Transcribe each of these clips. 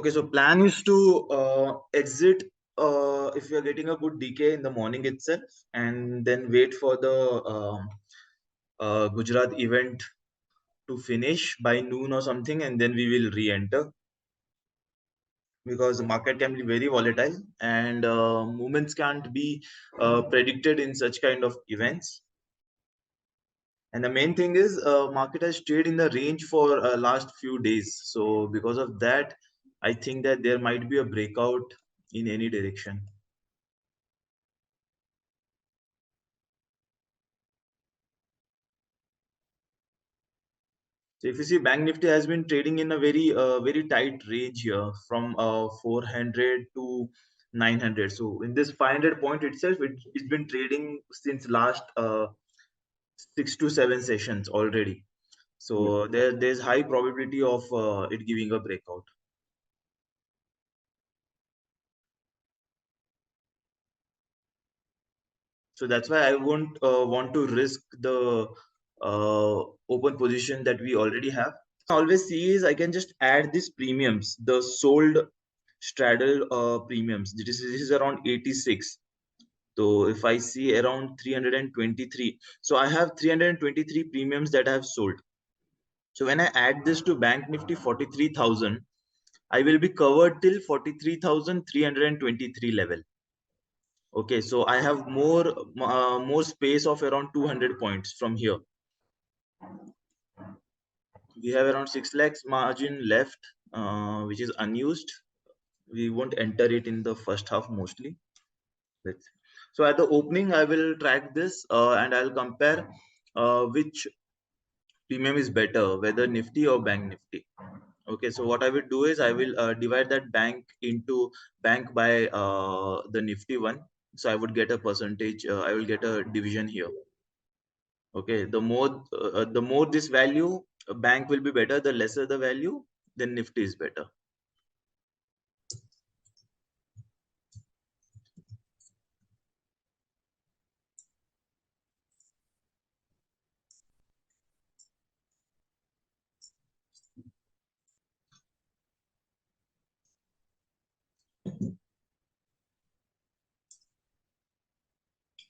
Okay, so plan is to exit if you are getting a good decay in the morning itself, and then wait for the Gujarat event to finish by noon or something, and then we will re-enter, because the market can be very volatile and movements can't be predicted in such kind of events. And the main thing is market has stayed in the range for last few days, so because of that I think that there might be a breakout in any direction. So if you see, Bank Nifty has been trading in a very tight range here from 400 to 900. So in this 500 point itself, it's been trading since last 6 to 7 sessions already. So there's high probability of it giving a breakout. So that's why I won't want to risk the open position that we already have. Always see is I can just add these premiums, the sold straddle premiums. This is around 86. So if I see around 323, so I have 323 premiums that I have sold. So when I add this to Bank Nifty 43,000, I will be covered till 43,323 level. Okay, so I have more space of around 200 points from here. We have around 6 lakhs margin left, which is unused. We won't enter it in the first half mostly. Let's see. So at the opening, I will track this and I'll compare which premium is better, whether Nifty or Bank Nifty. Okay, so what I will do is I will divide that bank into bank by the Nifty one. So I would get a percentage. I will get a division here. Okay, the more this value, bank will be better. The lesser the value, then Nifty is better.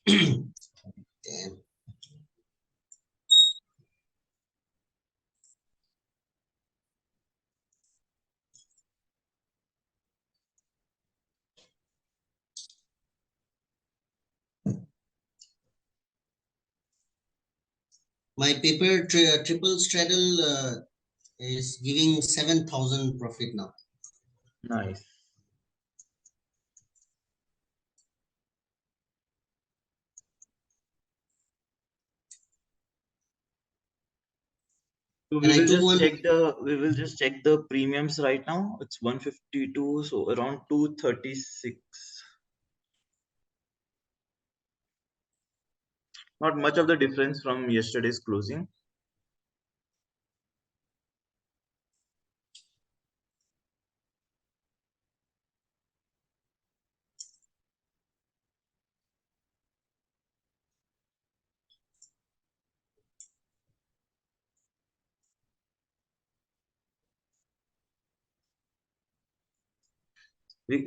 Damn. My paper triple straddle is giving 7,000 profit now. Nice. So we will just check the premiums right now. It's 152, so around 236. Not much of the difference from yesterday's closing.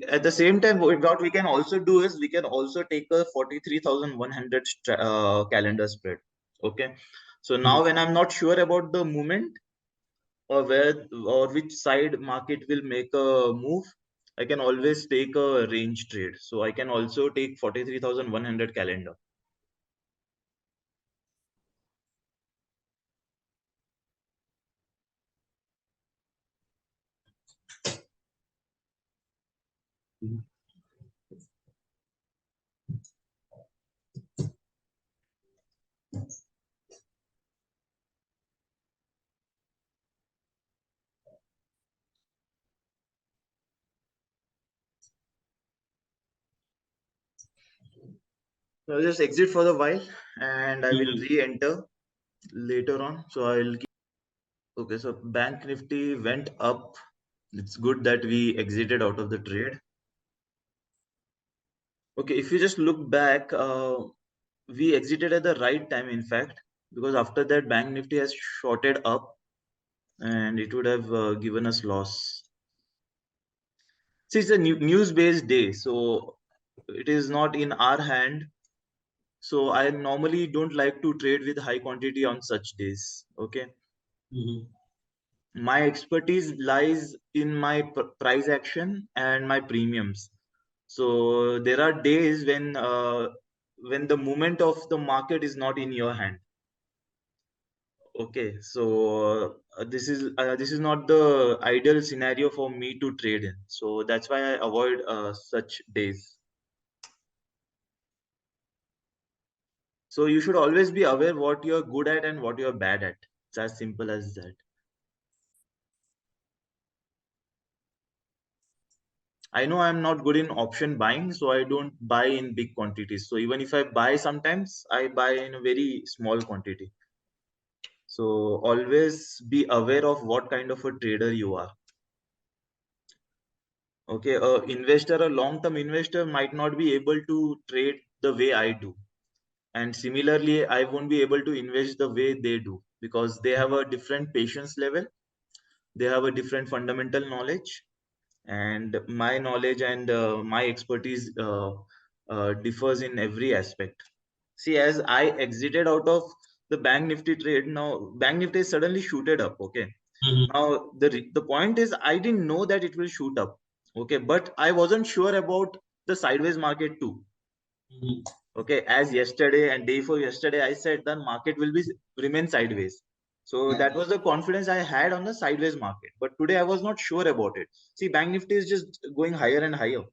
At the same time, what we can also do is we can also take a 43,100 calendar spread. Okay, so now when I'm not sure about the movement or which side market will make a move, I can always take a range trade. So I can also take 43,100 calendar. So I'll just exit for a while and I will re-enter later on. So I'll keep. Okay, so Bank Nifty went up. It's good that we exited out of the trade. Okay, if you just look back, we exited at the right time, in fact, because after that Bank Nifty has shorted up and it would have given us loss. See, it's a news-based day, so it is not in our hand. So I normally don't like to trade with high quantity on such days. Okay. My expertise lies in my price action and my premiums. So there are days when the movement of the market is not in your hand. Okay, so this is not the ideal scenario for me to trade in. So that's why I avoid such days. So you should always be aware what you're good at and what you're bad at. It's as simple as that. I know I'm not good in option buying, so I don't buy in big quantities. So even if I buy sometimes, I buy in a very small quantity. So always be aware of what kind of a trader you are. Okay, a investor, a long-term investor might not be able to trade the way I do. And similarly, I won't be able to invest the way they do because they have a different patience level. They have a different fundamental knowledge, and my knowledge and my expertise differs in every aspect. See, as I exited out of the bank nifty trade, now bank nifty is suddenly shooted up. Okay, now the point is I didn't know that it will shoot up. Okay, but I wasn't sure about the sideways market too. Okay, as yesterday and day before yesterday I said the market will be remain sideways. So Yeah. that was the confidence I had on the sideways market, but today I was not sure about it. See, bank nifty is just going higher and higher.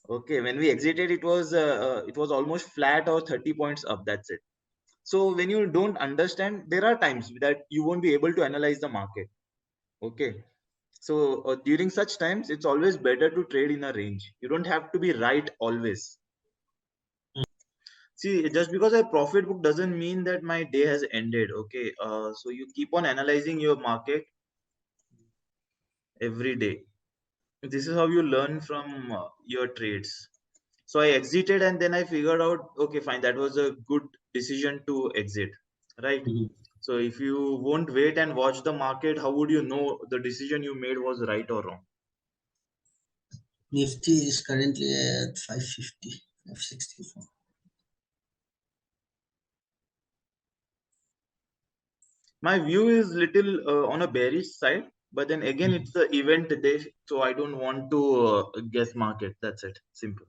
Okay, when we exited it was almost flat or 30 points up, that's it. So when you don't understand, there are times that you won't be able to analyze the market. Okay, so during such times it's always better to trade in a range. You don't have to be right always. See, just because I profit book doesn't mean that my day has ended. Okay, so you keep on analyzing your market every day. This is how you learn from your trades. So I exited and then I figured out, okay, fine, that was a good decision to exit, right? So if you won't wait and watch the market, how would you know the decision you made was right or wrong? Nifty is currently at 550, 564. My view is little on a bearish side, but then again, it's the event day, so I don't want to guess market. That's it, simple.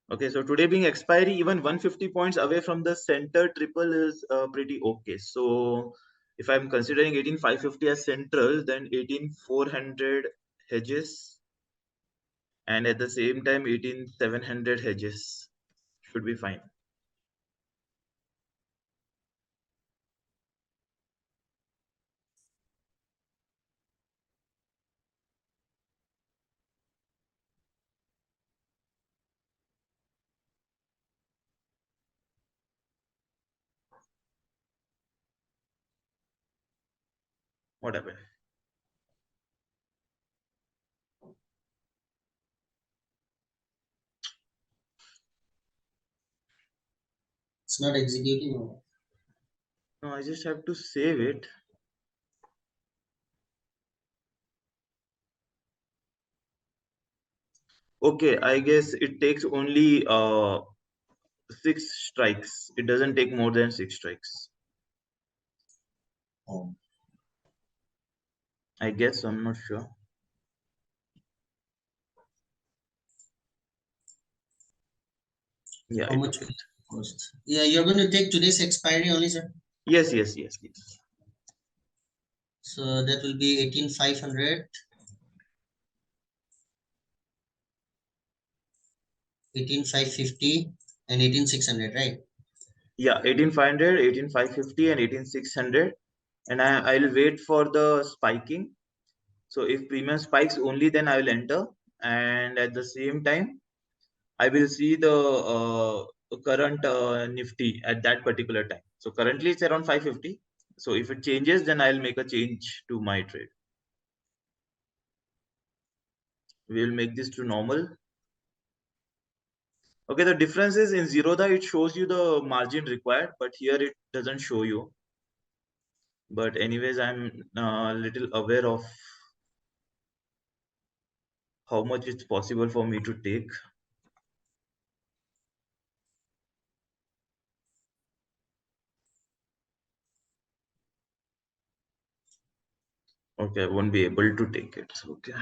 Okay, so today being expiry, even 150 points away from the center triple is pretty okay. So if I'm considering 18550 as central, then 18400 hedges, and at the same time 18700 hedges should be fine. What happened? It's not executing. No, I just have to save it. Okay, I guess it takes only 6 strikes. It doesn't take more than 6 strikes. Oh. I guess, I'm not sure. Yeah, How much will it cost? Yeah, you're going to take today's expiry only, sir. yes, yes, yes, yes. So that will be 18,500, 18,550, and 18,600, right? Yeah, 18500, 18550, and 18600. And I'll wait for the spiking. So if premium spikes only, then I will enter. And at the same time, I will see the current Nifty at that particular time. So currently it's around 550. So if it changes, then I'll make a change to my trade. We'll make this to normal. Okay, the difference is in Zerodha, it shows you the margin required, but here it doesn't show you. But anyways, I'm a little aware of how much it's possible for me to take. Okay, I won't be able to take it. Okay.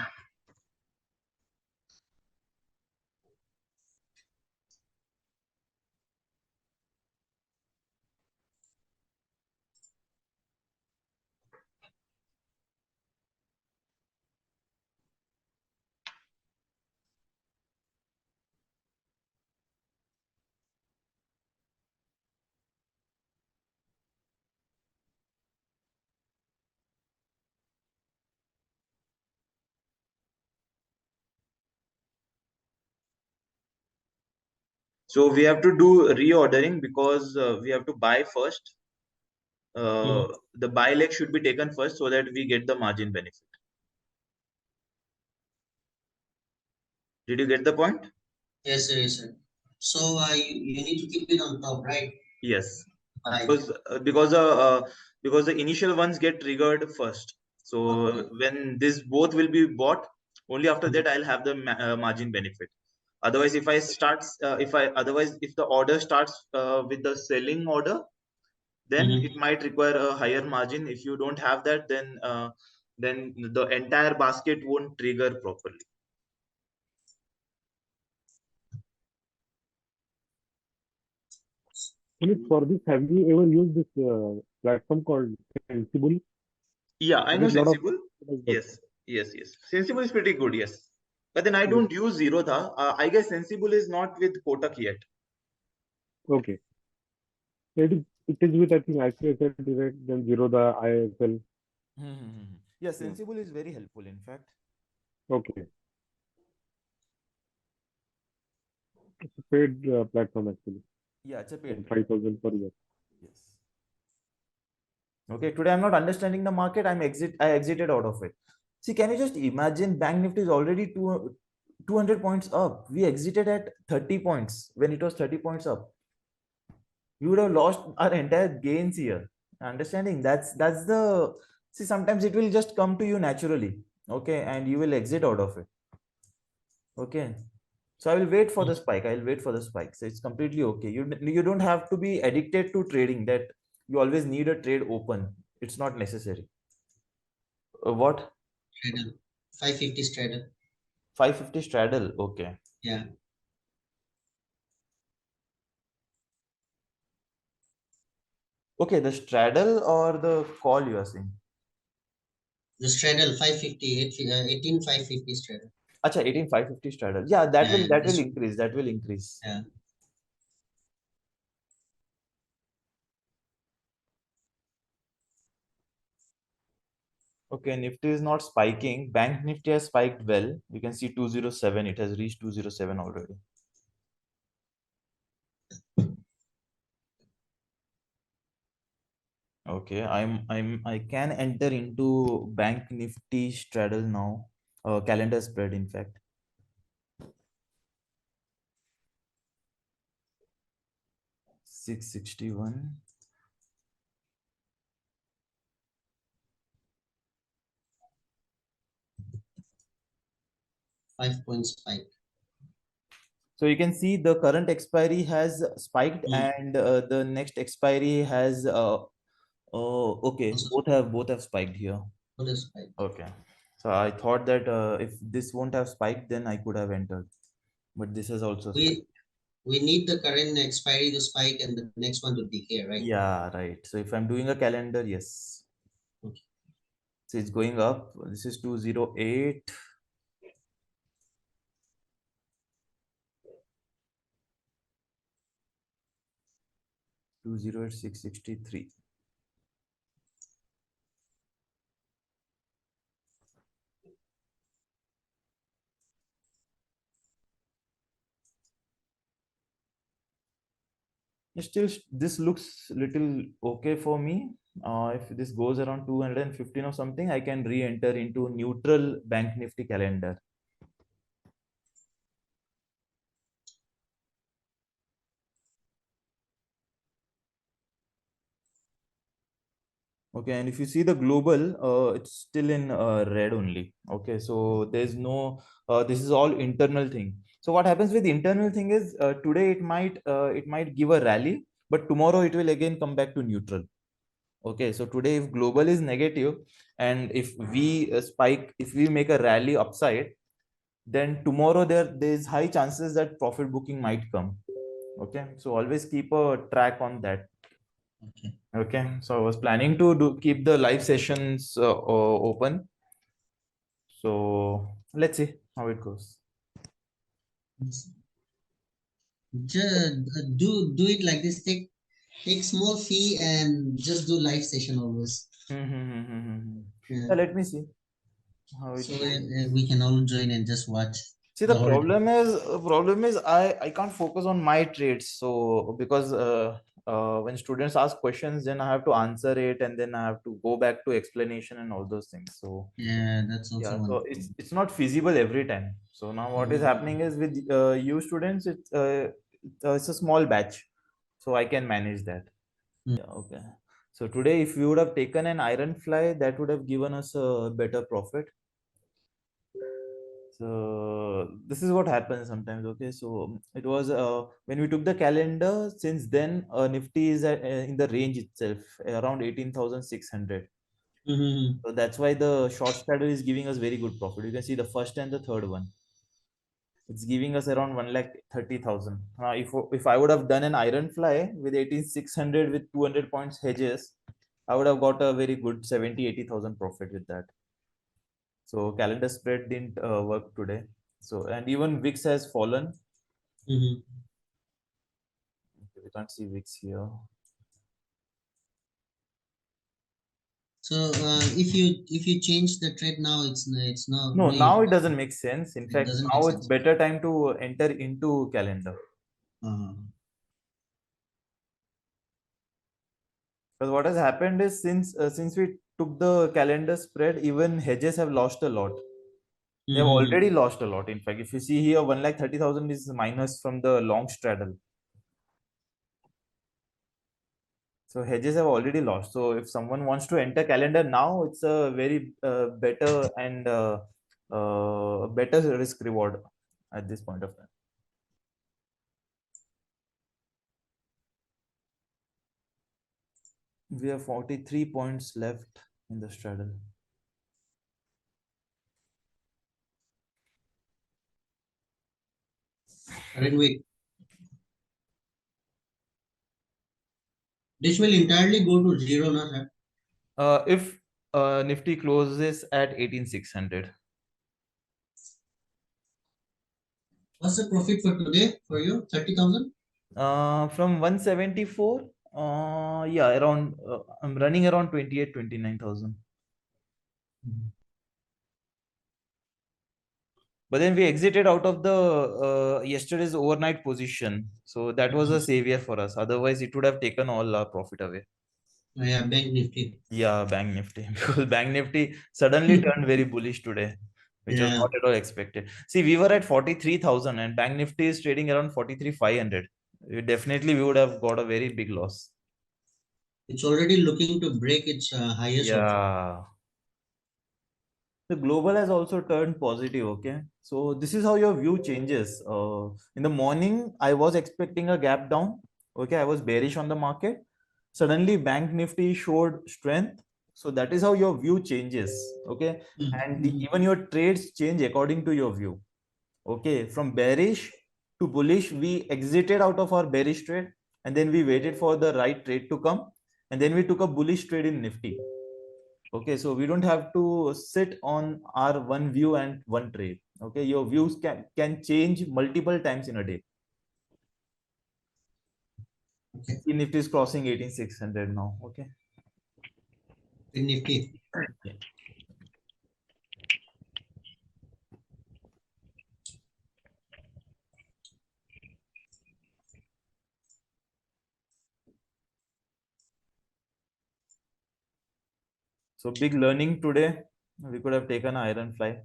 So we have to do reordering because we have to buy first. The buy leg should be taken first so that we get the margin benefit. Did you get the point? Yes, sir. Yes, sir. So you need to keep it on top, right? Yes, Right. because the initial ones get triggered first. So when this both will be bought, only after that I'll have the margin benefit. Otherwise, if the order starts with the selling order, then it might require a higher margin. If you don't have that, then the entire basket won't trigger properly. Puneeth, for this, have you ever used this platform called Sensible? Yeah, I There know is a lot of Sensible. Yes. Sensible is pretty good. Yes, but then I don't use Zerodha. I guess Sensible is not with Kotak yet. okay. It is with I think ICICI Direct, then Zerodha, IIFL. Yeah, Sensible is very helpful. In fact, Okay, it's a paid platform actually, yeah, it's a and paid. 5,000 per year. Yes. Okay, today I'm not understanding the market. I exited out of it. See, can you just imagine Bank Nifty is already 200 points up. We exited at 30 points when it was 30 points up. We would have lost our entire gains here. Understanding that's the see, sometimes it will just come to you naturally. Okay, and you will exit out of it. Okay. So I will wait for the spike. I'll wait for the spike. So it's completely okay. You don't have to be addicted to trading that you always need a trade open. It's not necessary. What? Straddle. 550 straddle. 550 straddle. Okay. Yeah. Okay, the straddle or the call you are saying? The straddle 550, 18 550 straddle. Acha, 18550 straddle. Yeah, that Yeah, will that will this, increase. That will increase. yeah. Okay, Nifty is not spiking. Bank Nifty has spiked well. You can see 207. It has reached 207 already. Okay, I can enter into Bank Nifty straddle now. Calendar spread, in fact. 661. 5 point spike. So you can see the current expiry has spiked and the next expiry has okay, Also both have spiked here. the spike. Okay. So I thought that if this won't have spiked, then I could have entered. But this has also spiked. We need the current expiry to spike and the next one to decay, right? Yeah, right. So if I'm doing a calendar, yes. Okay. So it's going up. This is 208. Two zero eight 663. Still, this looks little okay for me. If this goes around 215 or something, I can re-enter into neutral Bank Nifty calendar. Okay, and if you see the global, it's still in red only. Okay, so there's no, this is all internal thing. So what happens with internal thing is today it might give a rally, but tomorrow it will again come back to neutral. Okay, so today if global is negative and if we spike, if we make a rally upside, then tomorrow there's high chances that profit booking might come. Okay, so always keep a track on that. Okay. Okay, so I was planning to keep the live sessions open. So let's see how it goes. Just do it like this. Take small fee and just do live session always. Yeah, let me see how it So goes. we can all join and just watch. See, the problem is I can't focus on my trades. So because when students ask questions, then I have to answer it, and then I have to go back to explanation and all those things. So Yeah, that's also yeah, one so thing. it's not feasible every time. So now what is happening is with you students, it's a small batch, so I can manage that. Yeah, okay. So today, if we would have taken an iron fly, that would have given us a better profit. So this is what happens sometimes. Okay, so it was when we took the calendar. Since then, Nifty is in the range itself around 18,600. Mm-hmm. So that's why the short strategy is giving us very good profit. You can see the first and the third one. It's giving us around 1,30,000. If I would have done an iron fly with 18,600 with 200 points hedges, I would have got a very good 70,000-80,000 profit with that. So calendar spread didn't work today. So and even VIX has fallen. Mm-hmm. Okay, we can't see VIX here. So if you change the trade now, it's No, no use. now it doesn't make sense. In It fact, doesn't make now it's sense. better time to enter into calendar. Uh, Because what has happened is since we took the calendar spread, even hedges have lost a lot. They have mm-hmm. already lost a lot. In fact, if you see here, 1,30,000 is minus from the long straddle. So hedges have already lost. So if someone wants to enter calendar now, it's a very better and better risk reward at this point of time. We have 43 points left in the straddle. Current week. This will entirely go to zero, not right? If Nifty closes at 18,600. What's the profit for today for you? 30,000? From 174, yeah, around I'm running around 28-29,000. But then we exited out of the yesterday's overnight position, so that was a savior for us. Otherwise, it would have taken all our profit away. Oh, yeah, Bank Nifty. Yeah, Bank Nifty, because Bank Nifty suddenly turned very bullish today, which was Yeah, not at all expected. See, we were at 43,000 and Bank Nifty is trading around 43,500. Definitely, we would have got a very big loss. it's already looking to break its highest also. Yeah. The global has also turned positive. Okay, so this is how your view changes. In the morning, I was expecting a gap down. Okay, I was bearish on the market. Suddenly, Bank Nifty showed strength. So that is how your view changes. Okay, and even your trades change according to your view. Okay, from bearish to bullish, we exited out of our bearish trade, and then we waited for the right trade to come, and then we took a bullish trade in Nifty. Okay, so we don't have to sit on our one view and one trade. Okay, your views can change multiple times in a day. Okay. See, Nifty is crossing 18,600 now. Okay. In Nifty. Yeah. So big learning today. We could have taken iron fly.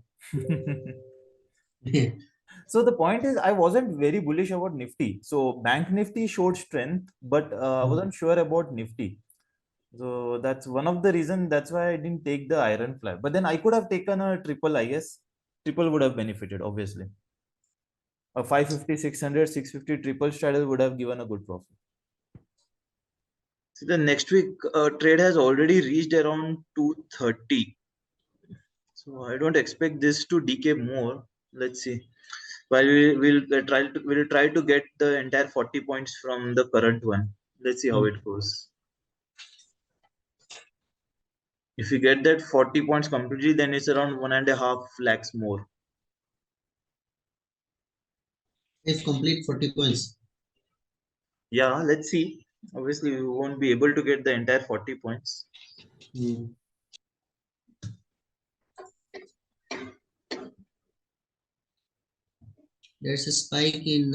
So the point is, I wasn't very bullish about Nifty. So Bank Nifty showed strength, but I wasn't sure about Nifty. So that's one of the reason. That's why I didn't take the iron fly. But then I could have taken a triple. I guess triple would have benefited. Obviously, a 550, 600, 650 triple straddle would have given a good profit. See, the next week trade has already reached around 230. So I don't expect this to decay more. Let's see. While we'll try to get the entire 40 points from the current one. Let's see how it goes. If we get that 40 points completely, then it's around 1.5 lakhs more. If complete 40 points. Yeah, let's see. Obviously, we won't be able to get the entire 40 points. There's a spike in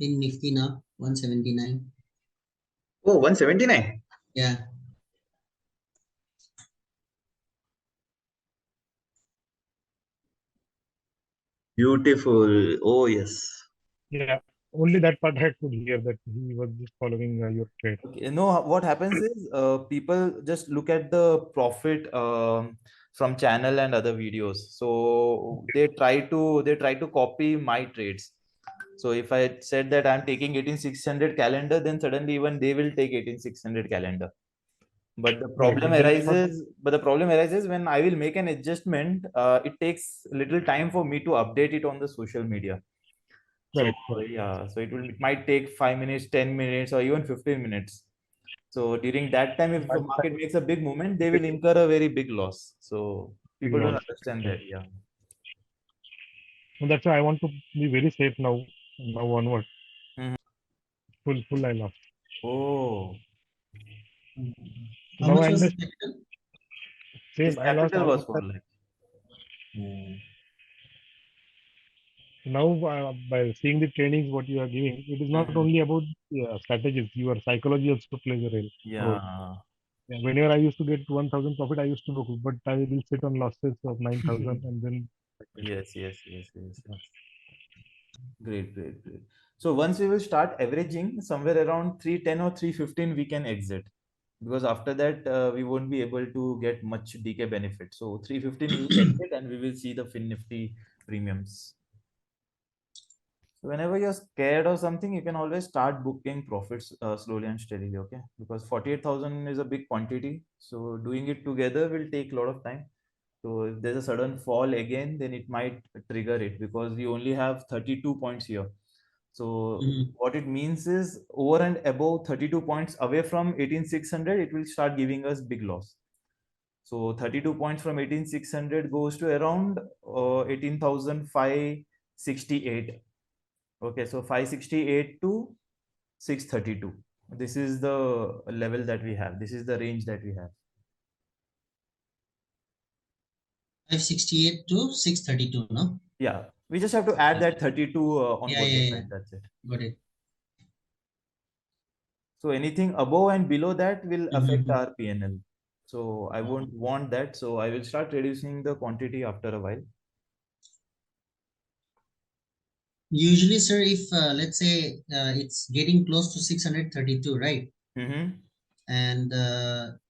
Nifty now, 179. Oh, 179. Yeah. Beautiful. Oh, yes. Yeah, only that part I could hear that he was just following your trade. Okay. No, what happens is people just look at the profit from channel and other videos. So they try to copy my trades. So if I said that I'm taking 18600 calendar, then suddenly even they will take 18600 calendar. But the Right, problem but that's not arises. But the problem arises when I will make an adjustment. It takes little time for me to update it on the social media. So correct. Correct. yeah, so it might take 5 minutes, 10 minutes, or even 15 minutes. So during that time, if the By the market time makes a big movement, they will incur a very big loss. So big people don't loss. understand Right. that. Yeah. And that's why I want to be very safe now. Now onward, Mhm. full I lost. Oh, How Now I much was the understand. capital? his Same. I lost capital was almost. 4 lakh. Oh. Now by seeing the trainings what you are giving, it is not Mhm. only about strategies. Your psychology also plays a role. Yeah. Yeah, whenever I used to get 1,000 profit, I used to book, but I will sit on losses of 9,000 and then Yes, yes, yes, yes, yes. Great, great, great. So once we will start averaging somewhere around 310 or 315, we can exit because after that we won't be able to get much DK benefit. So 315 we will exit and we will see the Fin Nifty premiums. So whenever you're scared or something, you can always start booking profits slowly and steadily. Okay, because 48,000 is a big quantity. So doing it together will take a lot of time. So if there's a sudden fall again, then it might trigger it because we only have 32 points here. So Mhm. what it means is over and above 32 points away from 18,600, it will start giving us big loss. So 32 points from 18,600 goes to around 18,568. Okay, so 568 to 632. This is the level that we have. This is the range that we have. 568 to 632, no? Yeah, we just have to add that 32 on Yeah, both yeah, the yeah. sides. That's it. Got it. So anything above and below that will affect Mhm. our PNL. So I won't want that. So I will start reducing the quantity after a while. Usually, sir, if let's say it's getting close to 632, right? Mm-hmm. And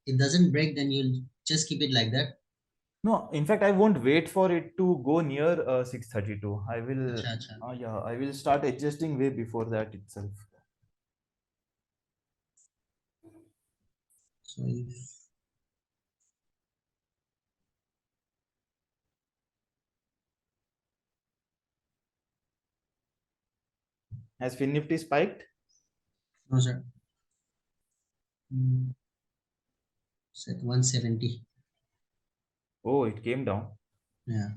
it doesn't break, then you'll just keep it like that. No, in fact, I won't wait for it to go near 632. I will, Acha, acha. yeah, I will start adjusting way before that itself. So if Has Fin Nifty spiked? no, sir. Mm, it's at 170. Oh, it came down. Yeah.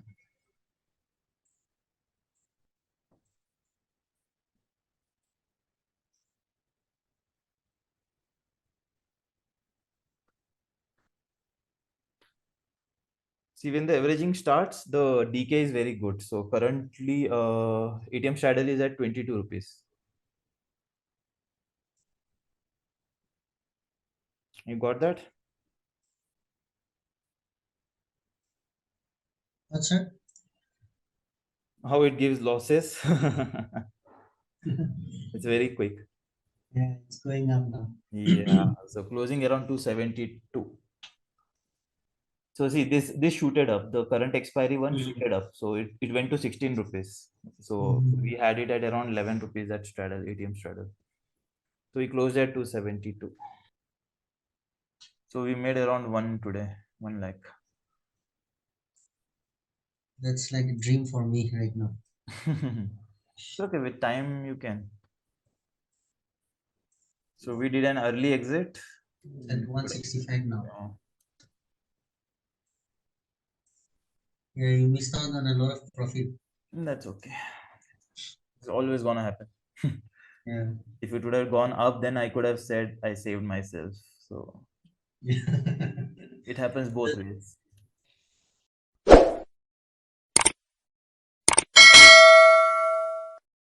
See, when the averaging starts, the DK is very good. So currently, ATM straddle is at 22 rupees. You got that? What, sir? How it gives losses? It's very quick. Yeah, it's going up now. Yeah, so closing around 272. So see, this shooted up. The current expiry one shooted up. So it went to 16 rupees. So we had it at around 11 rupees at straddle, ATM straddle. So we closed at 272. So we made around 1 today, 1 lakh. That's like a dream for me right now. It's okay, with time you can. So we did an early exit. At 165 now. Yeah. Yeah, you missed out on a lot of profit. That's okay. It's always gonna happen. Yeah. If it would have gone up, then I could have said I saved myself. So it happens both ways.